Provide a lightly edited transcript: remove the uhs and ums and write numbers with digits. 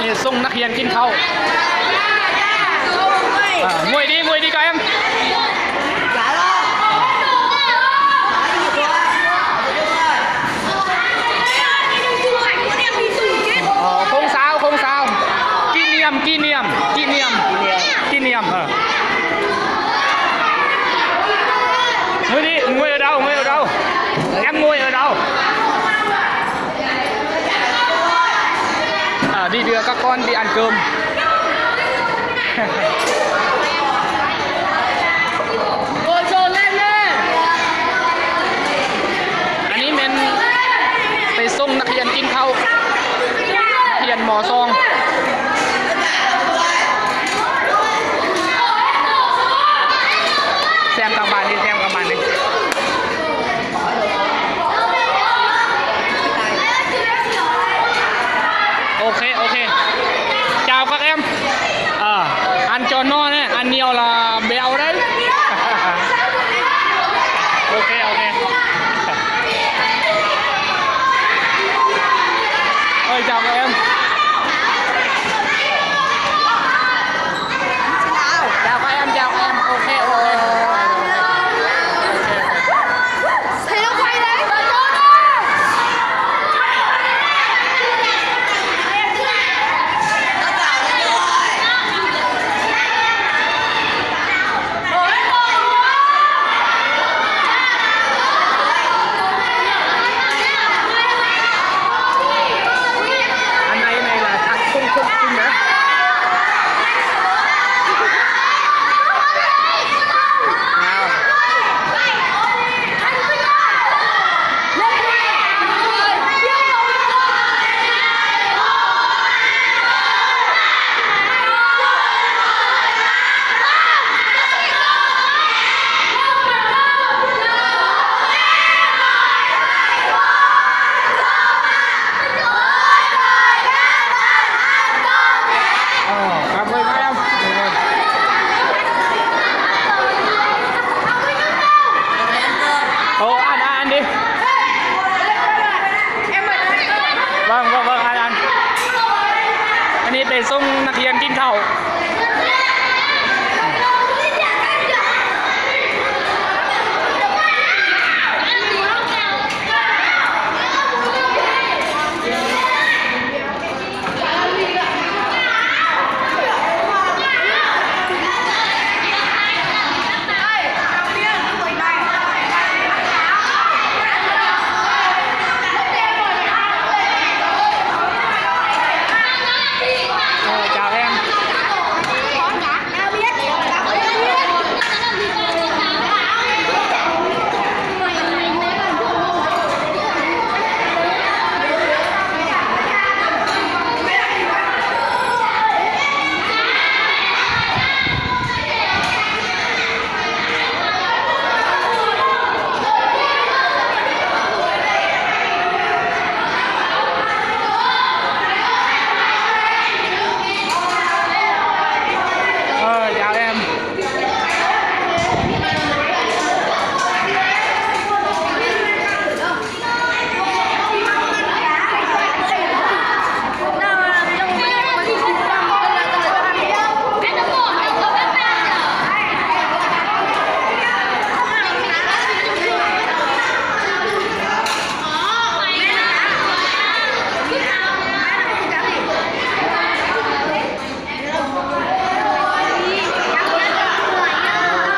đi xung nắc hiền kinh khâu. Ngồi đi các em. Không sao. Kỷ niệm. Ngồi đi, ngồi ở đâu? Em ngồi ở đâu? Đi đưa các con đi ăn cơm. Ngồi trồn lên. Anh ấy mìnhไปส่งนักเรียนกินข้าวนักเรียนม.2 xem các bạn đi. Ok. Chào các em. Ăn cho no nhé, ăn nhiều là béo đấy. Ok. Ôi chào các em. Chào các em. Ok. Thầy nó quay đấy. Anh này là thật không nữa. Cảm ơn các em. Ăn đi. Vâng, ăn. Anh đi về sông nạc hiền kinh khẩu.